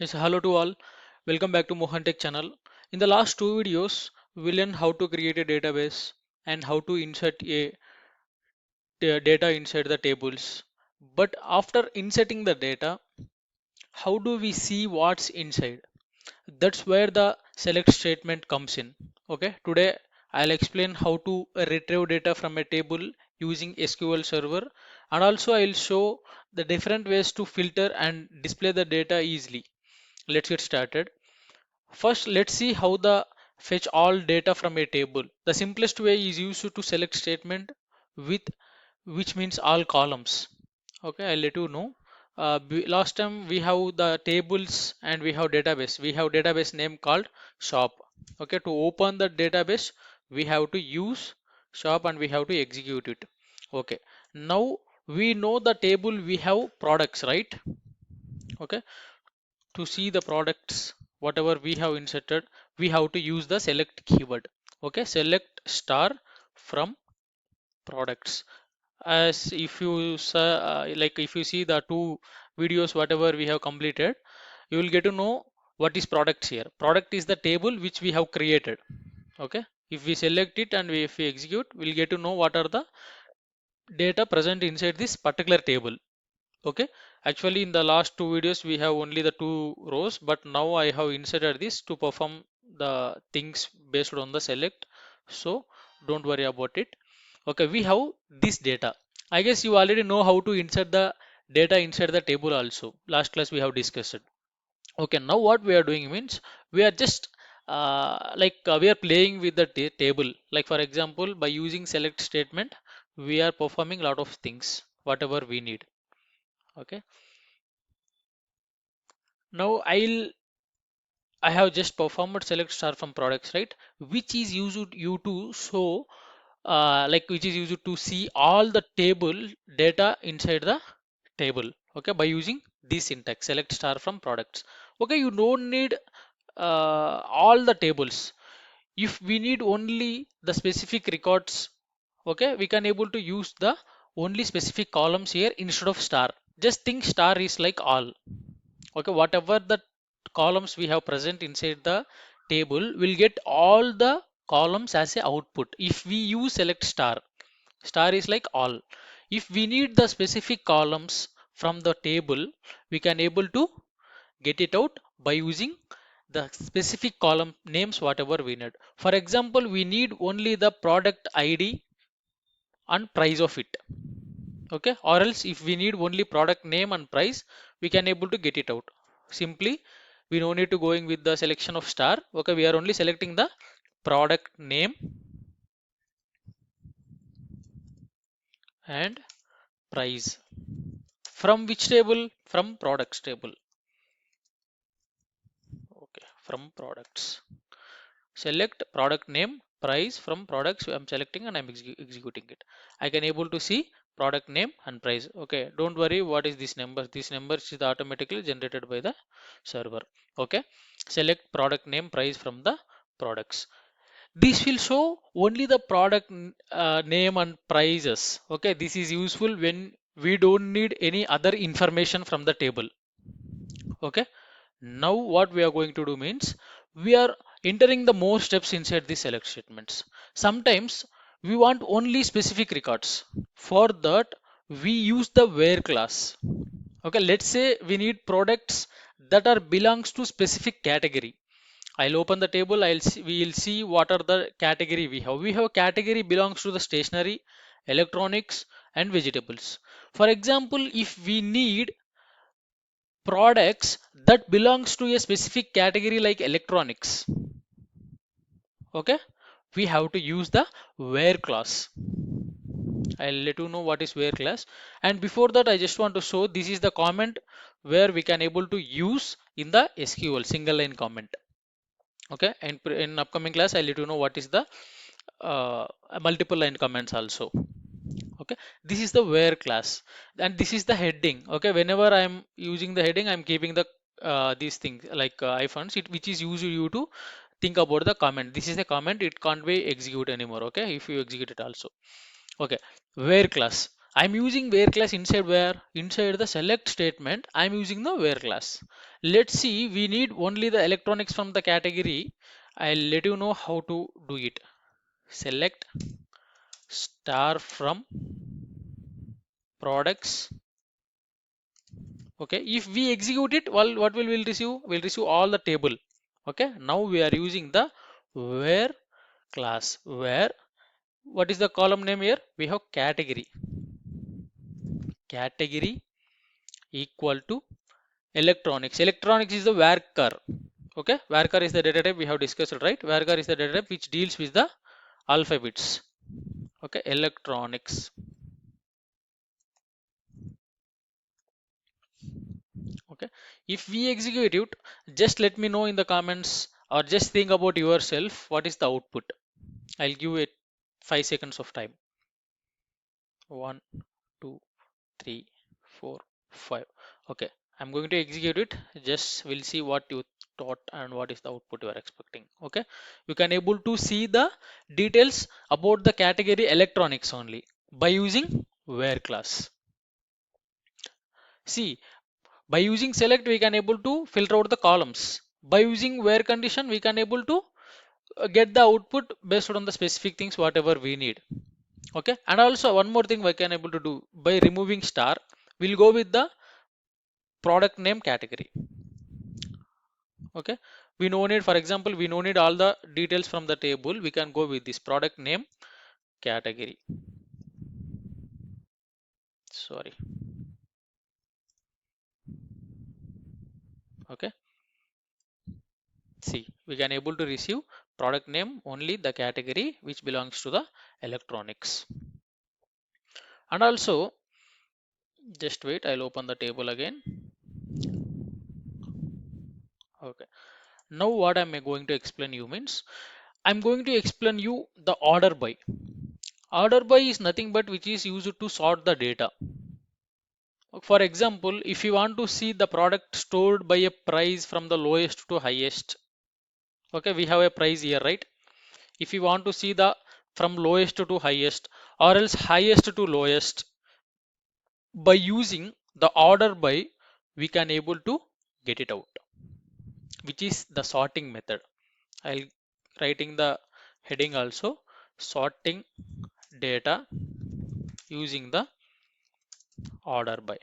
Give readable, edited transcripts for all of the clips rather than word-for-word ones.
Yes, hello to all. Welcome back to Mohan Tech channel. In the last two videos, we learned how to create a database and how to insert data inside the tables. But after inserting the data, how do we see what's inside? That's where the select statement comes in. Okay, today I'll explain how to retrieve data from a table using SQL Server, and also I'll show the different ways to filter and display the data easily. Let's get started. First, let's see how the fetch all data from a table. The simplest way is used to select statement with which means all columns. Okay, I'll let you know. Last time we have the tables and we have database. We have database name called shop. Okay, to open the database, we have to use shop and we have to execute it. Okay, now we know the table we have products, right? Okay, to see the products whatever we have inserted, we have to use the select keyword. Okay, select star from products. As if you like if you see the two videos whatever we have completed, you will get to know what is products here. Product is the table which we have created. Okay, if we select it and if we execute, we'll get to know what are the data present inside this particular table. Okay, actually in the last two videos we have only the two rows, but now I have inserted this to perform the things based on the select, so don't worry about it. Okay, we have this data. I guess you already know how to insert the data inside the table also. Last class we have discussed it. Okay, now what we are doing means we are just we are playing with the table. Like for example, by using select statement, we are performing a lot of things whatever we need. Okay, now I have just performed select star from products, right? Which is used you to show which is used to see all the table data inside the table. Okay, by using this syntax select star from products. Okay, you don't need all the tables. If we need only the specific records, okay, we can able to use the only specific columns here instead of star. Just think star is like all. Okay, whatever the columns we have present inside the table will get all the columns as a output if we use select star. Star is like all. If we need the specific columns from the table, we can able to get it out by using the specific column names whatever we need. For example, we need only the product id and price of it. Okay, or else if we need only product name and price, we can able to get it out simply. We no need to going with the selection of star. Okay, we are only selecting the product name and price. From which table? From products table. Okay, from products, select product name price. From products I'm selecting and I'm executing it. I can able to see product name and price. Okay, don't worry what is this number. This number is automatically generated by the server. Okay, select product name price from the products. This will show only the product name and prices. Okay, this is useful when we don't need any other information from the table. Okay, now what we are going to do means we are entering the more steps inside the select statements. Sometimes we want only specific records. For that, we use the where class. Okay, let's say we need products that are belongs to specific category. I'll open the table. We will see what are the category we have. We have category belongs to the stationery, electronics, and vegetables. For example, if we need products that belongs to a specific category like electronics, okay, we have to use the where class. I'll let you know what is where class. And before that, I just want to show this is the comment where we can able to use in the SQL single line comment. Okay, and in upcoming class I'll let you know what is the uh, multiple line comments also. Okay, this is the where class and this is the heading. Okay, whenever I'm using the heading, I'm keeping the these things like iphones which is used you to think about the comment. This is a comment, it can't be execute anymore. Okay, if you execute it also. Okay, where class, I'm using where class inside where? Inside the select statement, I'm using the where class. Let's see, we need only the electronics from the category. I'll let you know how to do it. Select star from products. Okay, if we execute it, well, what will we'll receive? We'll receive all the table. Okay, now we are using the where class. Where, what is the column name here? We have category. Category equal to electronics. Electronics is the varchar. Okay, varchar is the data type we have discussed, right? Varchar is the data type which deals with the alphabets. Okay, electronics. Okay, if we execute it, just let me know in the comments or just think about yourself what is the output. I'll give it 5 seconds of time. One, two, three, four, five. Okay, I'm going to execute it. Just we'll see what you thought and what is the output you are expecting. Okay, you can able to see the details about the category electronics only by using where class. See, by using select we can able to filter out the columns. By using where condition we can able to get the output based on the specific things whatever we need. Okay, and also one more thing we can able to do by removing star, we'll go with the product name category. Okay, we no need, for example, we no need all the details from the table, we can go with this product name category. Sorry. Okay, see, we can able to receive product name only the category which belongs to the electronics. And also, just wait, I'll open the table again. Okay, now what am I going to explain you means, I'm going to explain you the order by. Order by is nothing but which is used to sort the data. For example, if you want to see the product stored by a price from the lowest to highest, okay, we have a price here, right? If you want to see the from lowest to highest or else highest to lowest, by using the order by, we can able to get it out, which is the sorting method. I'll writing the heading also, sorting data using the order by.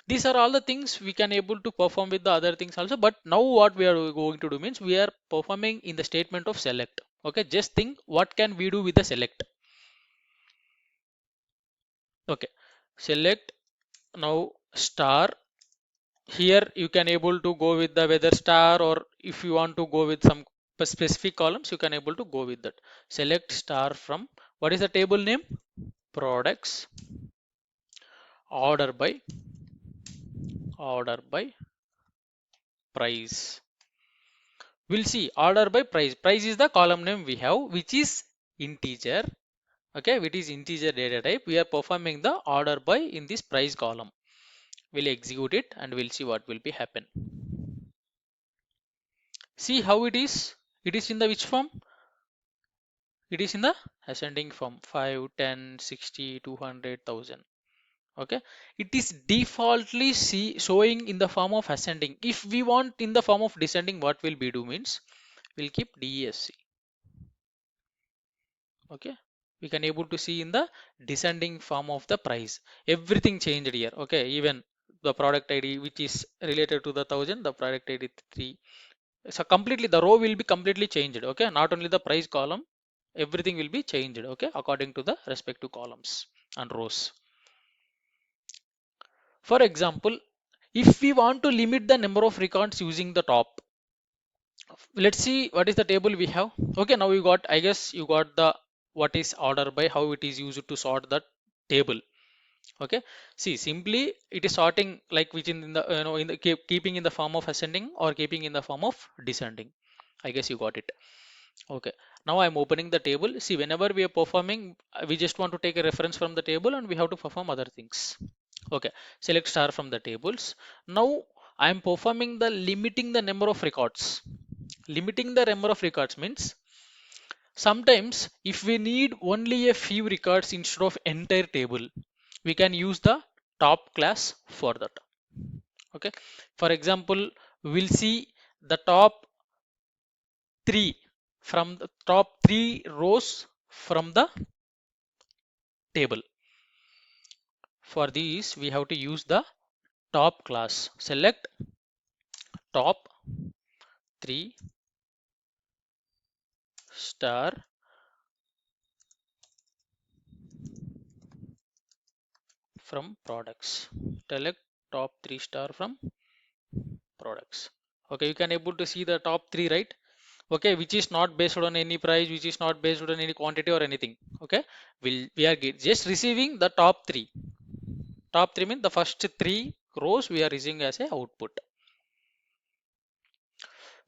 These are all the things we can able to perform with the other things also, but now what we are going to do means we are performing in the statement of select. Okay, just think what can we do with the select. Okay, select now star. Here you can able to go with the whether star, or if you want to go with some specific columns you can able to go with that. Select star from, what is the table name? Products, order by price. We'll see order by price. Price is the column name we have, which is integer. Okay, which is integer data type. We are performing the order by in this price column. We'll execute it and we'll see what will be happen. See how it is. It is in the which form? It is in the ascending form, 5, 10, 60, 200, 1000. Okay, it is defaultly showing in the form of ascending. If we want in the form of descending, what will we do means we'll keep DSC. Okay, we can able to see in the descending form of the price, everything changed here. Okay, even the product ID which is related to the 1000, the product ID 3, so completely the row will be completely changed. Okay, not only the price column, everything will be changed. Okay, according to the respective columns and rows. For example, if we want to limit the number of records using the top, let's see what is the table we have. Okay, now you got, I guess you got the what is order by, how it is used to sort the table. Okay, see, simply it is sorting like which in the in the keeping in the form of ascending or keeping in the form of descending. I guess you got it. Okay, now I'm opening the table. See, whenever we are performing, we just want to take a reference from the table and we have to perform other things. Okay, select star from the tables. Now I am performing the limiting the number of records. Limiting the number of records means sometimes if we need only a few records instead of entire table, we can use the top class for that. Okay, for example, we'll see the top three from the top three rows from the table. For these, we have to use the top class. Select top 3 star from products. Select top 3 star from products. Okay, you can able to see the top 3, right? Okay, which is not based on any price, which is not based on any quantity or anything. Okay, we are just receiving the top 3. Top 3 means the first 3 rows we are receiving as a output.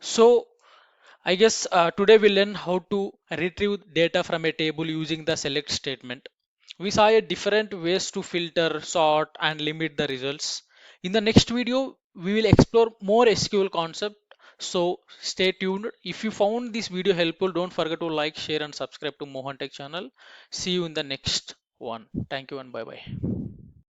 So I guess today we learn how to retrieve data from a table using the select statement. We saw a different ways to filter, sort, and limit the results. In the next video, we will explore more SQL concept. So stay tuned. If you found this video helpful, don't forget to like, share, and subscribe to Mohan Tech channel. See you in the next one. Thank you and bye bye.